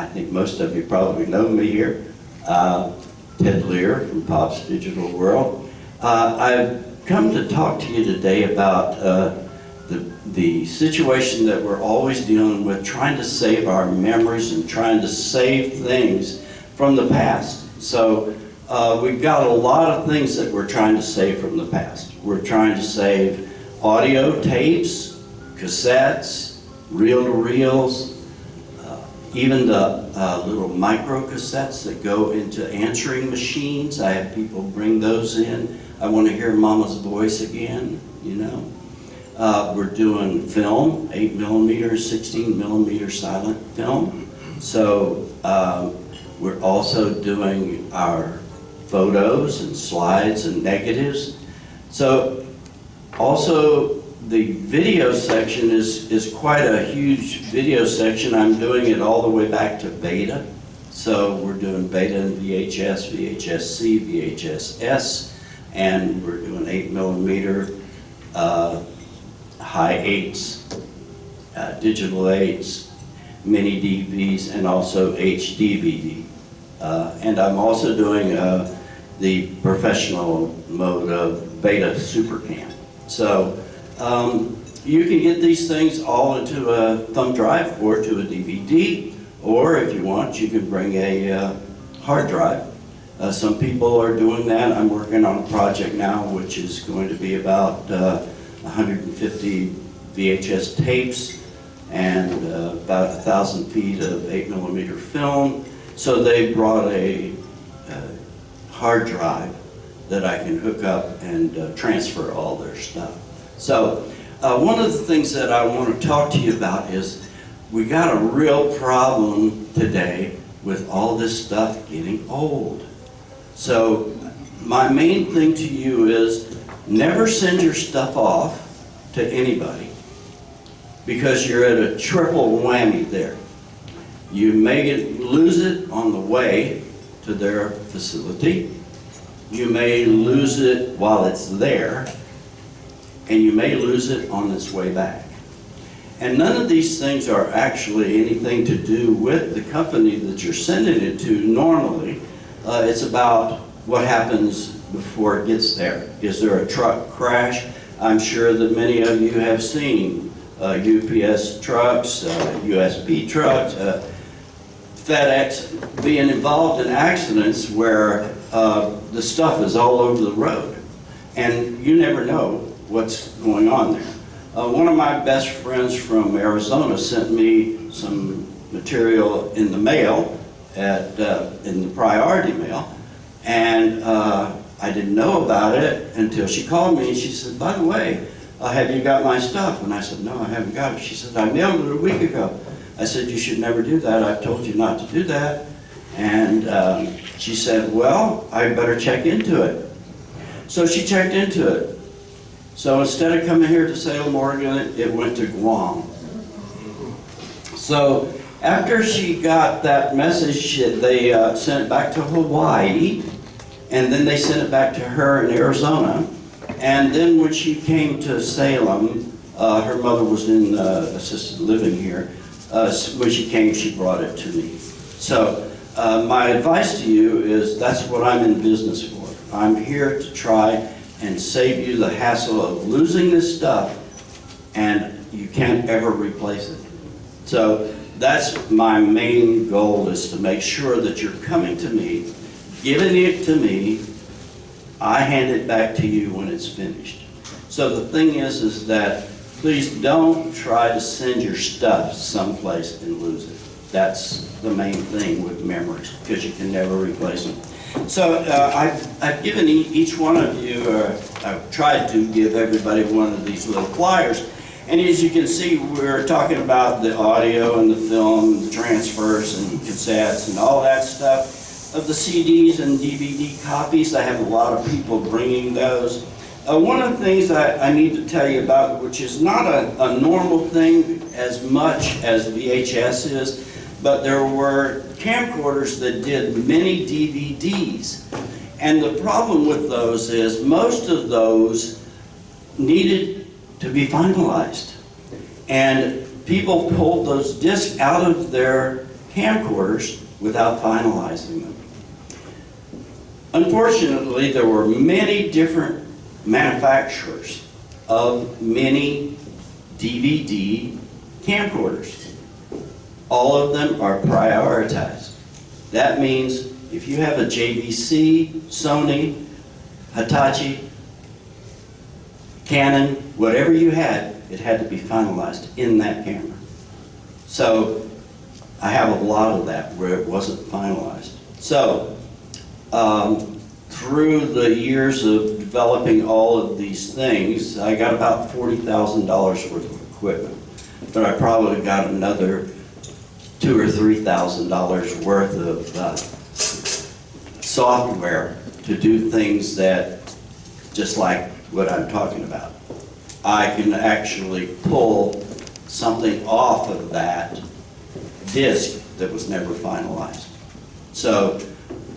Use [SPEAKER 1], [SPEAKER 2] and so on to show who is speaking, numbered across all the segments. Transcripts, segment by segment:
[SPEAKER 1] I think most of you probably know me here. Ted Lear from Pop's Digital World. I've come to talk to you today about the situation that we're always dealing with, trying to save our memories and trying to save things from the past. So we've got a lot of things that we're trying to save from the past. We're trying to save audio tapes, cassettes, reel-to-reels, even the little micro cassettes that go into answering machines. I have people bring those in. I want to hear Mama's voice again, you know. We're doing film, 8mm, 16mm silent film. So we're also doing our photos and slides and negatives. So also the video section is quite a huge video section. I'm doing it all the way back to beta. So we're doing beta in VHS, VHS-C, VHS-S, and we're doing 8mm, high 8s, digital 8s, mini DVs, and also HDVD. And I'm also doing the professional mode of Beta SuperCam. So you can get these things all into a thumb drive or to a DVD, or if you want, you can bring a hard drive. Some people are doing that. I'm working on a project now which is going to be about 150 VHS tapes and about 1,000 feet of 8mm film. So they brought a hard drive that I can hook up and transfer all their stuff. So one of the things that I want to talk to you about is we got a real problem today with all this stuff getting old. So my main thing to you is never send your stuff off to anybody, because you're at a triple whammy there. You may lose it on the way to their facility. You may lose it while it's there, and you may lose it on its way back. And none of these things are actually anything to do with the company that you're sending it to normally. It's about what happens before it gets there. Is there a truck crash? I'm sure that many of you have seen UPS trucks, USB trucks, FedEx being involved in accidents where the stuff is all over the road. And you never know what's going on there. One of my best friends from Arizona sent me some material in the mail, in the priority mail, and I didn't know about it until she called me and she said, by the way, have you got my stuff? And I said, no, I haven't got it. She said, I mailed it a week ago. I said, you should never do that. I've told you not to do that. And she said, well, I better check into it. So she checked into it. So instead of coming here to Salem, Oregon, it went to Guam. So after she got that message, they sent it back to Hawaii, and then they sent it back to her in Arizona. And then when she came to Salem, her mother was in assisted living here. When she came, she brought it to me. So my advice to you is that's what I'm in business for. I'm here to try and save you the hassle of losing this stuff, and you can't ever replace it. So that's my main goal, is to make sure that you're coming to me, giving it to me, I hand it back to you when it's finished. So the thing is that please don't try to send your stuff someplace and lose it. That's the main thing with memories, because you can never replace them. So I've given each one of you, I've tried to give everybody one of these little flyers. And as you can see, we're talking about the audio and the film, the transfers and cassettes and all that stuff of the CDs and DVD copies. I have a lot of people bringing those. One of the things I need to tell you about, which is not a normal thing as much as VHS is, but there were camcorders that did mini DVDs. And the problem with those is most of those needed to be finalized. And people pulled those discs out of their camcorders without finalizing them. Unfortunately, there were many different manufacturers of mini DVD camcorders. All of them are prioritized. That means if you have a JVC, Sony, Hitachi, Canon, whatever you had, it had to be finalized in that camera. So I have a lot of that where it wasn't finalized. So through the years of developing all of these things, I got about $40,000 worth of equipment, but I probably got another $2,000 or $3,000 worth of software to do things that, just like what I'm talking about. I can actually pull something off of that disc that was never finalized. So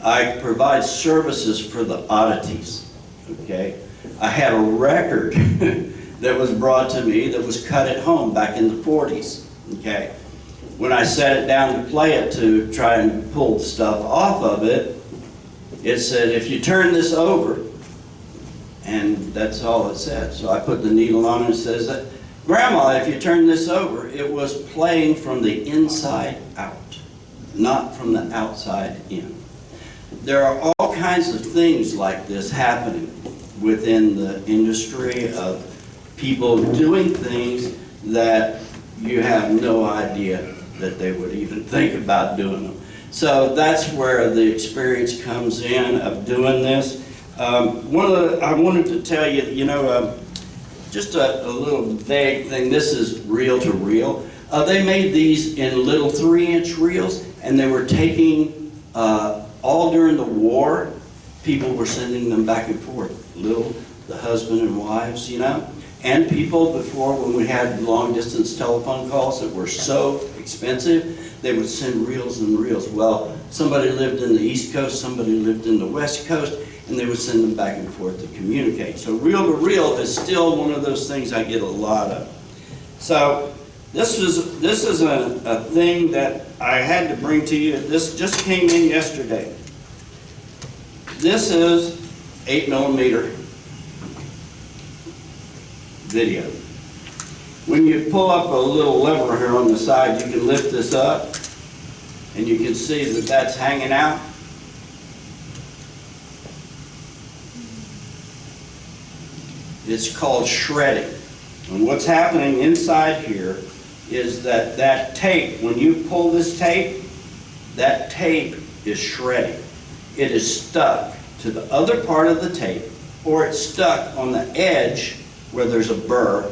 [SPEAKER 1] I provide services for the oddities, okay? I had a record that was brought to me that was cut at home back in the 40s, okay? When I set it down to play it to try and pull stuff off of it, it said, if you turn this over, and that's all it said. So I put the needle on and it says that, Grandma, if you turn this over, it was playing from the inside out, not from the outside in. There are all kinds of things like this happening within the industry of people doing things that you have no idea that they would even think about doing them. So that's where the experience comes in of doing this. I wanted to tell you, just a little vague thing. This is reel to reel. They made these in little 3-inch reels, and they were taking, all during the war, people were sending them back and forth. The husband and wives, and people before, when we had long distance telephone calls that were so expensive, they would send reels and reels. Well, somebody lived in the East Coast, somebody lived in the West Coast, and they would send them back and forth to communicate. So reel to reel is still one of those things I get a lot of. So this is a thing that I had to bring to you. This just came in yesterday. This is 8mm video. When you pull up a little lever here on the side, you can lift this up, and you can see that that's hanging out. It's called shredding. And what's happening inside here is that tape, when you pull this tape, that tape is shredding. It is stuck to the other part of the tape, or it's stuck on the edge where there's a burr,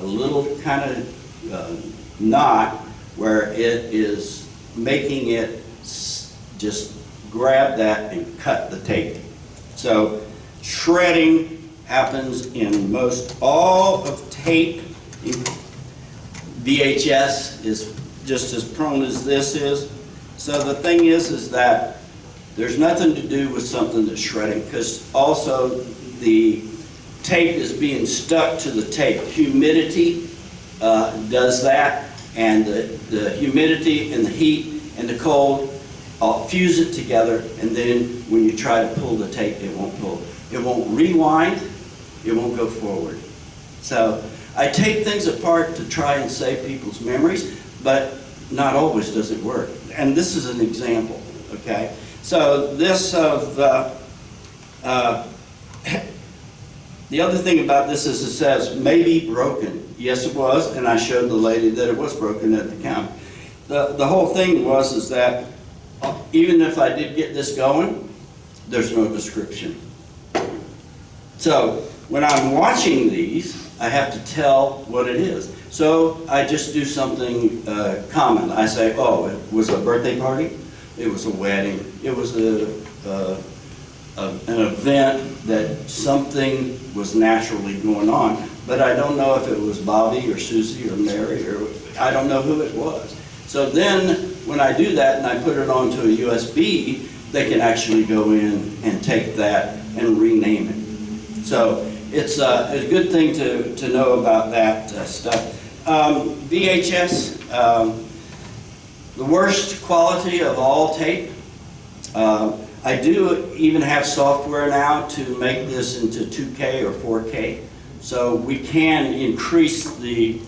[SPEAKER 1] a little kind of knot where it is making it just grab that and cut the tape. So shredding happens in most all of tape. VHS is just as prone as this is. So the thing is that there's nothing to do with something that's shredding, because also the tape is being stuck to the tape. Humidity does that, and the humidity and the heat and the cold all fuse it together, and then when you try to pull the tape, it won't pull. It won't rewind, it won't go forward. So I take things apart to try and save people's memories, but not always does it work. And this is an example, okay? So this of, the other thing about this is it says, may be broken. Yes, it was, and I showed the lady that it was broken at the counter. The whole thing is that even if I did get this going, there's no description. So when I'm watching these, I have to tell what it is. So I just do something common. I say, oh, it was a birthday party, it was a wedding, it was an event that something was naturally going on, but I don't know if it was Bobby or Susie or Mary, or I don't know who it was. So then when I do that and I put it onto a USB, they can actually go in and take that and rename it. So it's a good thing to know about that stuff. VHS, The worst quality of all tape. I do even have software now to make this into 2K or 4K. So we can increase the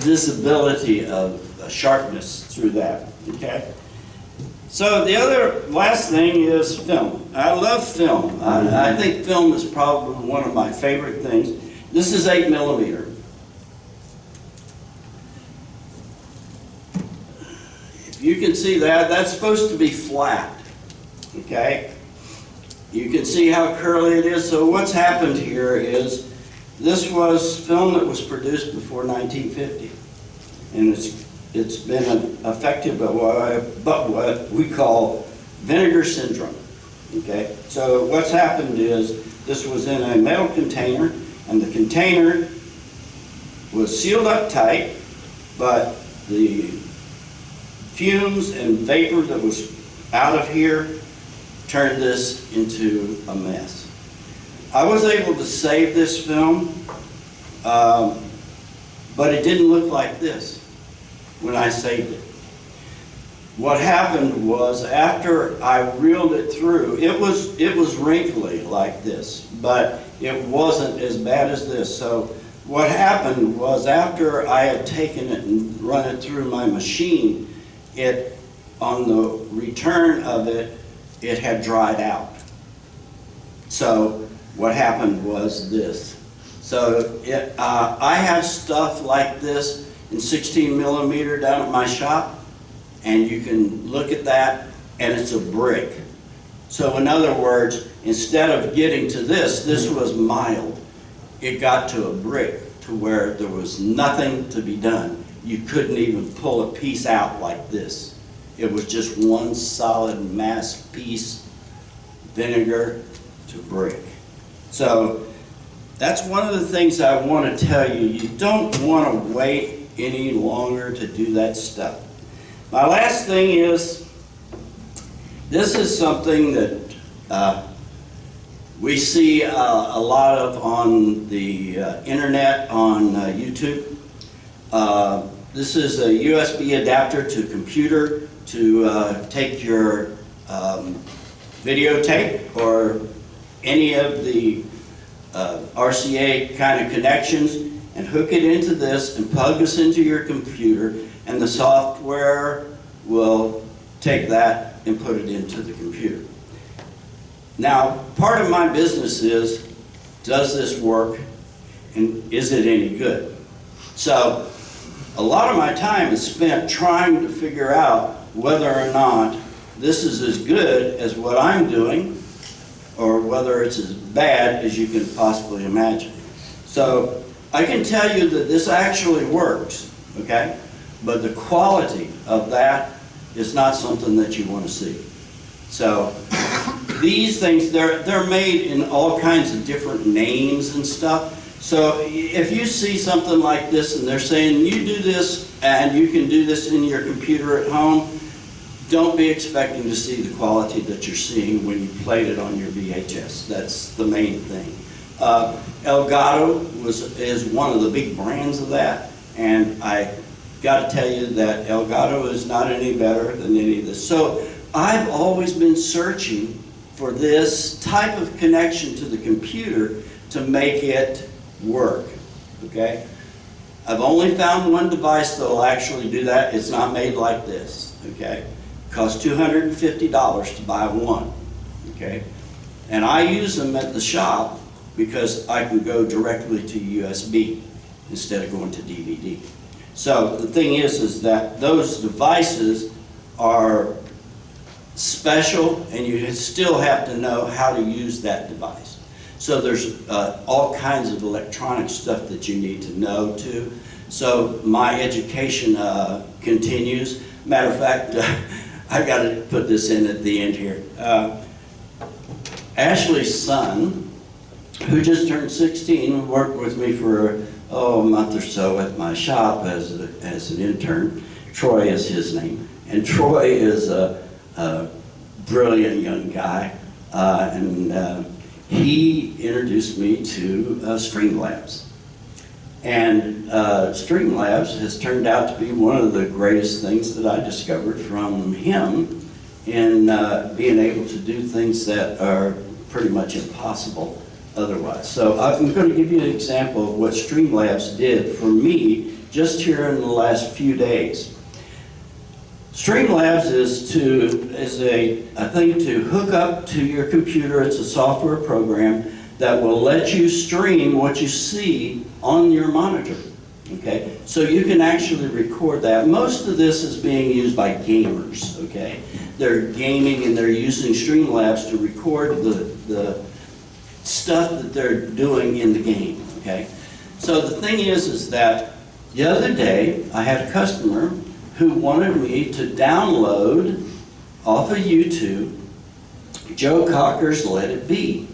[SPEAKER 1] visibility of sharpness through that, okay? So the last thing is film. I love film. I think film is probably one of my favorite things. This is 8mm. If you can see that, that's supposed to be flat, okay? You can see how curly it is. So what's happened here is this was film that was produced before 1950, and it's been affected by what we call vinegar syndrome. Okay, so what's happened is this was in a metal container, and the container was sealed up tight, but the fumes and vapor that was out of here turned this into a mess. I was able to save this film, but it didn't look like this when I saved it. What happened was, after I reeled it through, it was wrinkly like this, but it wasn't as bad as this. So what happened was, after I had taken it and run it through my machine, on the return of it, it had dried out. So what happened was this. So I have stuff like this in 16mm down at my shop, and you can look at that, and it's a brick. So in other words, instead of getting to this was mild. It got to a brick to where there was nothing to be done. You couldn't even pull a piece out like this. It was just one solid mass piece, vinegar to brick. So that's one of the things I want to tell you. You don't want to wait any longer to do that stuff. My last thing is, this is something that we see a lot of on the internet, on YouTube. This is a USB adapter to computer to take your videotape or any of the RCA kind of connections and hook it into this and plug this into your computer, and the software will take that and put it into the computer. Now, part of my business is, does this work and is it any good? So a lot of my time is spent trying to figure out whether or not this is as good as what I'm doing, or whether it's as bad as you can possibly imagine. So I can tell you that this actually works, okay? But the quality of that is not something that you want to see. So these things, they're made in all kinds of different names and stuff. So if you see something like this and they're saying, you do this and you can do this in your computer at home, don't be expecting to see the quality that you're seeing when you played it on your VHS. That's the main thing. Elgato is one of the big brands of that, and I got to tell you that Elgato is not any better than any of this. So I've always been searching for this type of connection to the computer to make it work, okay? I've only found one device that will actually do that. It's not made like this, okay? It costs $250 to buy one, okay? And I use them at the shop because I can go directly to USB instead of going to DVD. So the thing is that those devices are special, and you still have to know how to use that device. So there's all kinds of electronic stuff that you need to know too. So my education continues. Matter of fact, I got to put this in at the end here. Ashley's son, who just turned 16, worked with me for a month or so at my shop as an intern. Troy is his name, and Troy is a brilliant young guy, and he introduced me to Streamlabs. And Streamlabs has turned out to be one of the greatest things that I discovered from him in being able to do things that are pretty much impossible otherwise. So I'm going to give you an example of what Streamlabs did for me just here in the last few days. Streamlabs is a thing to hook up to your computer. It's a software program that will let you stream what you see on your monitor. Okay, so you can actually record that. Most of this is being used by gamers. Okay, they're gaming and they're using Streamlabs to record the stuff that they're doing in the game. Okay, so the thing is that the other day I had a customer who wanted me to download off of YouTube Joe Cocker's Let It Be.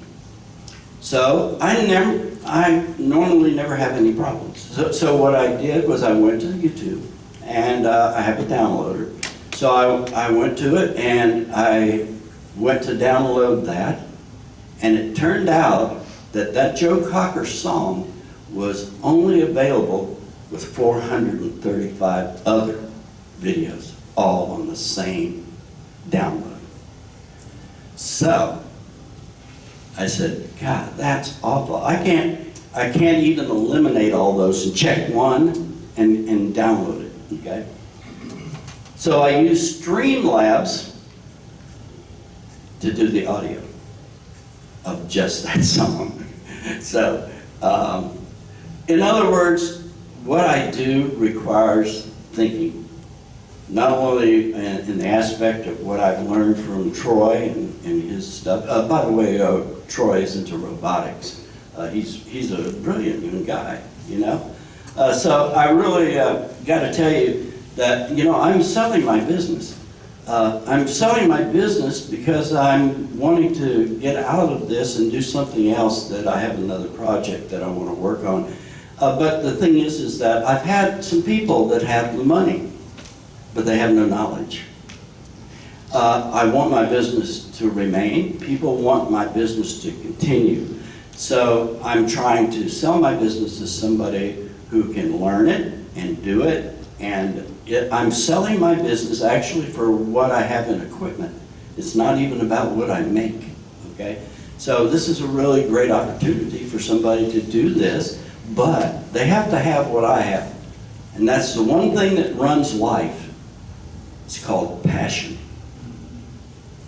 [SPEAKER 1] So I normally never have any problems. So what I did was I went to YouTube, and I have a downloader. So I went to it and I went to download that, and it turned out that that Joe Cocker song was only available with 435 other videos, all on the same download. So I said, God, that's awful. I can't even eliminate all those and check one and download it, okay? So I used Streamlabs to do the audio of just that song. So, in other words, what I do requires thinking. Not only in the aspect of what I've learned from Troy and his stuff. By the way, Troy is into robotics. He's a brilliant young guy, you know. So I really got to tell you that, you know, I'm selling my business. I'm selling my business because I'm wanting to get out of this and do something else, that I have another project that I want to work on. But the thing is that I've had some people that have the money, but they have no knowledge. I want my business to remain. People want my business to continue. So I'm trying to sell my business to somebody who can learn it and do it. And I'm selling my business actually for what I have in equipment. It's not even about what I make, okay? So this is a really great opportunity for somebody to do this, but they have to have what I have. And that's the one thing that runs life. It's called passion.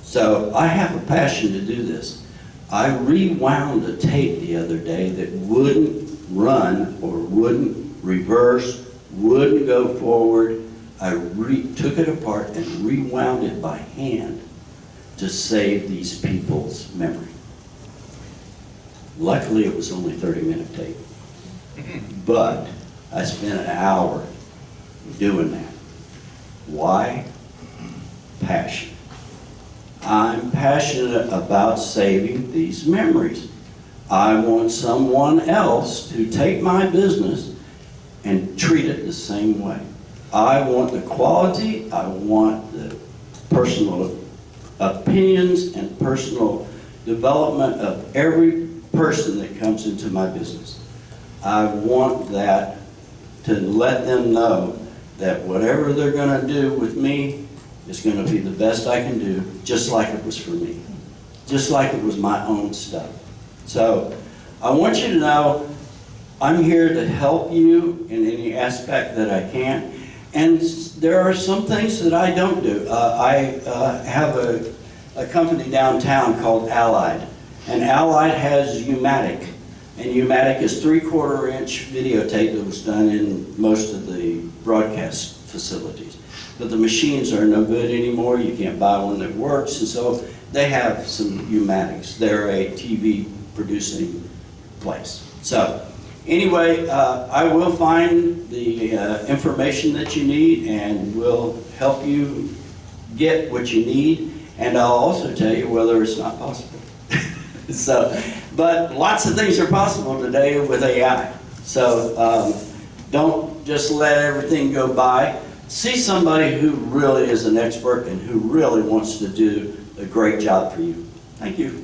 [SPEAKER 1] So I have a passion to do this. I rewound a tape the other day that wouldn't run or wouldn't reverse, wouldn't go forward. I took it apart and rewound it by hand to save these people's memory. Luckily, it was only 30-minute tape. But I spent an hour doing that. Why? Passion. I'm passionate about saving these memories. I want someone else to take my business and treat it the same way. I want the quality, I want the personal opinions and personal development of every person that comes into my business. I want that to let them know that whatever they're going to do with me is going to be the best I can do, just like it was for me, just like it was my own stuff. So I want you to know I'm here to help you in any aspect that I can. And there are some things that I don't do. I have a company downtown called Allied. And Allied has U-matic. And U-matic is 3/4-inch videotape that was done in most of the broadcast facilities. But the machines are no good anymore. You can't buy one that works. And so they have some U-matics. They're a TV producing place. So anyway, I will find the information that you need and will help you get what you need. And I'll also tell you whether it's not possible. So, but lots of things are possible today with AI. So don't just let everything go by. See somebody who really is an expert and who really wants to do a great job for you. Thank you.